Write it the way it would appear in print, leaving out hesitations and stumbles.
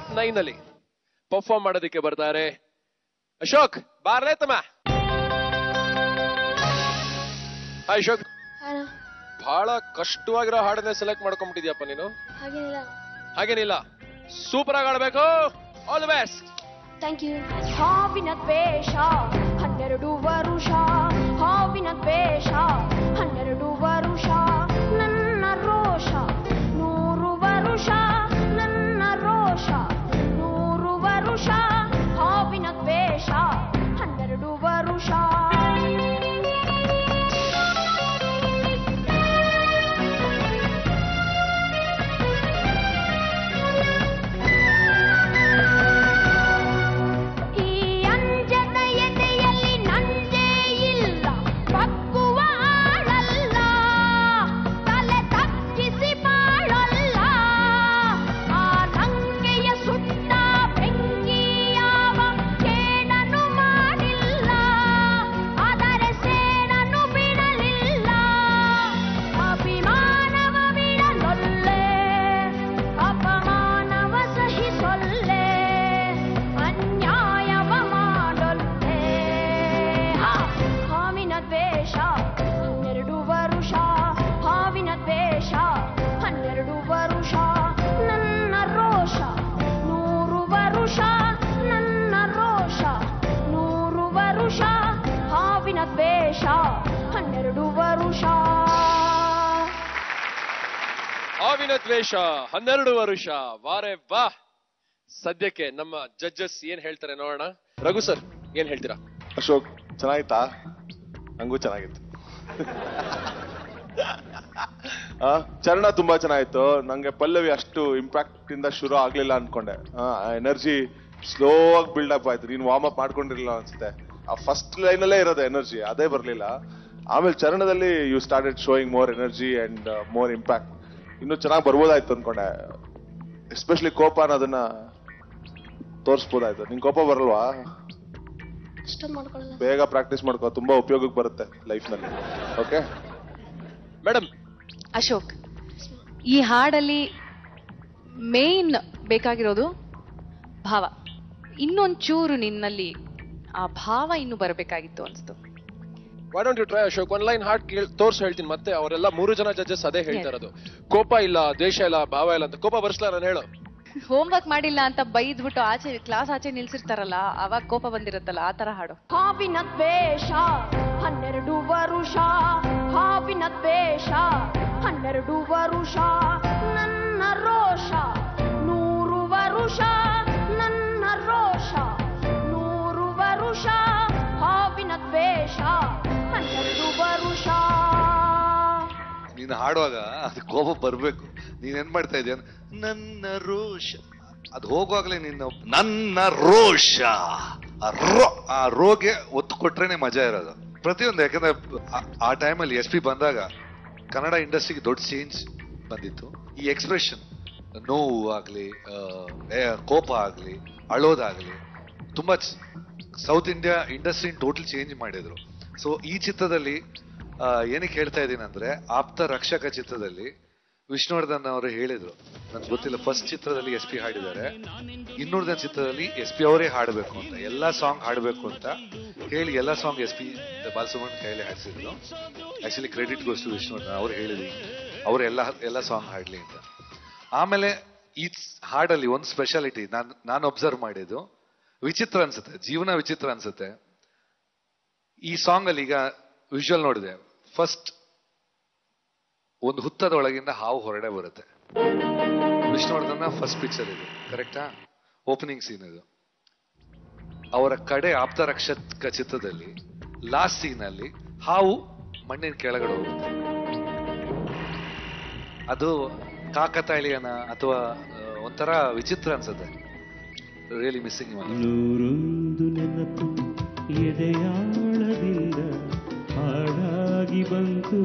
Top 9 ಅಲ್ಲಿ perform ಮಾಡೋದಕ್ಕೆ ಬರ್ತಾರೆ ಅಶೋಕ್. ಬಾರ್ಲೆ ತಮ್ಮ. ಹಾಯ್ ಅಶೋಕ್. ಬಹಳ ಕಷ್ಟವಾಗಿರೋ ಹಾಡನ್ನೇ ಸೆಲೆಕ್ಟ್ ಮಾಡ್ಕೊಂಡ್ಬಿಟ್ಟಿದ್ಯಪ್ಪ ನೀನು. ಹಾಗೇನಿಲ್ಲ, ಸೂಪರ್ ಆಗಿ ಆಡ್ಬೇಕು. All the best. Thank you. ಹಾವಿನ ದ್ವೇಷ 12 ವರುಷ, ಹಾವಿನ ದ್ವೇಷ 12 ವರುಷ, ನನ್ನ ರೋಷ 100 ವರುಷ, ನನ್ನ ರೋಷ 100 ವರುಷ, ಹಾವಿನ ದ್ವೇಷ 12 ವರುಷ. ಹಾವಿನ ದ್ವೇಷ 12 ವರುಷ. ವಾರೆ ವಾ. ಸದ್ಯಕ್ಕೆ ನಮ್ಮ ಜಡ್ಜಸ್ ಏನ್ ಹೇಳ್ತಾರೆ ನೋಡೋಣ. ರಘು ಸರ್ ಏನ್ ಹೇಳ್ತೀರಾ? ಅಶೋಕ್ ಚೆನ್ನಾಗಿತ್ತಾ? ನಂಗೂ ಚೆನ್ನಾಗಿತ್ತು. ಚರಣ ತುಂಬಾ ಚೆನ್ನಾಗಿತ್ತು. ನಂಗೆ ಪಲ್ಲವಿ ಅಷ್ಟು ಇಂಪ್ಯಾಕ್ಟ್ ಇಂದ ಶುರು ಆಗ್ಲಿಲ್ಲ ಅನ್ಕೊಂಡೆ. ಎನರ್ಜಿ ಸ್ಲೋ ಆಗಿ ಬಿಲ್ಡ್ ಅಪ್ ಆಯ್ತು. ನೀನ್ ವಾರ್ಮ್ ಅಪ್ ಮಾಡ್ಕೊಂಡಿರ್ಲಿಲ್ಲ ಅನ್ಸುತ್ತೆ. ಆ ಫಸ್ಟ್ ಲೈನ್ ಅಲ್ಲೇ ಇರೋದು ಎನರ್ಜಿ, ಅದೇ ಬರ್ಲಿಲ್ಲ. ಆಮೇಲೆ ಚರಣದಲ್ಲಿ you started showing more energy and more impact. ಇನ್ನೂ ಚೆನ್ನಾಗಿ ಬರ್ಬೋದಾಯ್ತು ಅನ್ಕೊಂಡೆ. ಎಸ್ಪೆಷಲಿ ಕೋಪ ಅನ್ನೋದನ್ನ ತೋರಿಸ್ಬೋದಾಯ್ತು. ನಿನ್ ಕೋಪ ಬರಲ್ವಾ? ಬೇಗ ಪ್ರಾಕ್ಟೀಸ್ ಮಾಡ್ಕೋ, ತುಂಬಾ ಉಪಯೋಗಕ್ಕೆ ಬರುತ್ತೆ ಲೈಫ್ ನಲ್ಲಿ. Okay madam. ಅಶೋಕ್, ಈ ಹಾಡಲ್ಲಿ ಮೇನ್ ಬೇಕಾಗಿರೋದು ಭಾವ. ಇನ್ನೊಂಚೂರು ನಿನ್ನಲ್ಲಿ ಆ ಭಾವ ಇನ್ನು ಬರಬೇಕಾಗಿತ್ತು ಅನ್ಸ್ತು. Why don't you try Ashok? One line ಹಾಡ್ ತೋರ್ಸ್ ಹೇಳ್ತೀನಿ. ಮತ್ತೆ ಅವರೆಲ್ಲ 3 ಜನ ಜಡ್ಜಸ್ ಅದೇ ಹೇಳ್ತಾ ಇರೋದು. ಕೋಪ ಇಲ್ಲ, ದ್ವೇಷ ಇಲ್ಲ, ಭಾವ ಇಲ್ಲ ಅಂತ. ಕೋಪ ಬರ್ಸ್ಲಾ ನಾನು ಹೇಳು? ಹೋಮ್ವರ್ಕ್ ಮಾಡಿಲ್ಲ ಅಂತ ಬೈದ್ಬಿಟ್ಟು ಆಚೆ ಕ್ಲಾಸ್ ಆಚೆ ನಿಲ್ಸಿರ್ತಾರಲ್ಲ, ಅವಾಗ ಕೋಪ ಬಂದಿರುತ್ತಲ್ಲ, ಆ ತರ ಹಾಡು. ಹಾವಿನ ದ್ವೇಷ 12 ವರುಷ, ಹಾವಿನ ದ್ವೇಷ 12 ವರುಷ, ನನ್ನ ರೋಷ 100 ವರುಷ, ನನ್ನ ರೋಷ 100 ವರುಷ, ಹಾವಿನ ದ್ವೇಷ 12 ವರುಷ. ನೀನು ಹಾಡುವಾಗ ಅದು ಕೋಪ ಬರ್ಬೇಕು. ನೀನೇನ್ ಮಾಡ್ತಾ ಇದೀಯ? ನನ್ನ ರೋಷ ಅದು ಹೋಗುವಾಗ್ಲೇ ನೀನು ನನ್ನ ರೋಷ ಆ ರೋಗೆ ಒತ್ತು ಕೊಟ್ರೇನೆ ಮಜಾ ಇರೋದು ಪ್ರತಿಯೊಂದು. ಯಾಕಂದ್ರೆ ಆ ಟೈಮಲ್ಲಿ SP ಬಂದಾಗ ಕನ್ನಡ ಇಂಡಸ್ಟ್ರಿಗೆ ದೊಡ್ಡ ಚೇಂಜ್ ಬಂದಿತ್ತು. ಈ ಎಕ್ಸ್ಪ್ರೆಷನ್, ನೋವು ಆಗ್ಲಿ, ಕೋಪ ಆಗ್ಲಿ, ಅಳೋದಾಗ್ಲಿ, ತುಂಬಾ south India industry total change ಮಾಡಿದ್ರು. ಸೊ ಈ ಚಿತ್ರದಲ್ಲಿ ಏನಕ್ಕೆ ಹೇಳ್ತಾ ಇದ್ದೀನಿ ಅಂದ್ರೆ, ಆಪ್ತ ರಕ್ಷಕ ಚಿತ್ರದಲ್ಲಿ ವಿಷ್ಣುವರ್ಧನ್ ಅವರು ಹೇಳಿದ್ರು, ನನ್ಗೆ ಗೊತ್ತಿಲ್ಲ, ಫಸ್ಟ್ ಚಿತ್ರದಲ್ಲಿ SP ಹಾಡಿದ್ದಾರೆ, ಇನ್ನೂರ್ದನ್ ಚಿತ್ರದಲ್ಲಿ SP ಅವರೇ ಹಾಡಬೇಕು ಅಂತ, ಎಲ್ಲಾ ಸಾಂಗ್ ಹಾಡಬೇಕು ಅಂತ ಹೇಳಿ ಎಲ್ಲಾ ಸಾಂಗ್ SP ಬಾಲಸುಬ್ರಹ್ಮಣ್ಯಂ ಕೈಯಲ್ಲಿ ಹಾಡಿಸಿದ್ರು. Actually credit goes to Vishnuvardhan. ಅವ್ರು ಹೇಳಿದ್ರು ಅವ್ರು ಎಲ್ಲ ಸಾಂಗ್ ಹಾಡ್ಲಿ ಅಂತ. ಆಮೇಲೆ ಈ ಹಾಡಲ್ಲಿ ಒಂದು ಸ್ಪೆಷಾಲಿಟಿ ನಾನು ಅಬ್ಸರ್ವ್ ಮಾಡಿದ್ದು, ವಿಚಿತ್ರ ಅನ್ಸುತ್ತೆ, ಜೀವನ ವಿಚಿತ್ರ ಅನ್ಸುತ್ತೆ. ಈ ಸಾಂಗ್ ಅಲ್ಲಿ ಈಗ ವಿಜುವಲ್ ನೋಡಿದೆ, ಫಸ್ಟ್ ಒಂದು ಹುತ್ತದ ಒಳಗಿಂದ ಹಾವು ಹೊರಡೆ ಬರುತ್ತೆ. ವಿಷ್ಣುವರ್ಧನ ಫಸ್ಟ್ ಪಿಕ್ಚರ್ ಇದು, ಕರೆಕ್ಟಾ? ಓಪನಿಂಗ್ ಸೀನ್ ಇದು. ಅವರ ಕಡೆ ಆಪ್ತ ರಕ್ಷಕ ಚಿತ್ರದಲ್ಲಿ ಲಾಸ್ಟ್ ಸೀನ್ ಅಲ್ಲಿ ಹಾವು ಮಣ್ಣಿನ ಕೆಳಗಡೆ ಹೋಗುತ್ತೆ. ಅದು ಕಾಕತಾಳೀಯನ ಅಥವಾ ಒಂಥರ ವಿಚಿತ್ರ ಅನ್ಸುತ್ತೆ. Really missing. ನೂರೊಂದು ನೆನಪು ಎದೆಯಾಳದಿಂದ ಹಾಡಾಗಿ ಬಂತು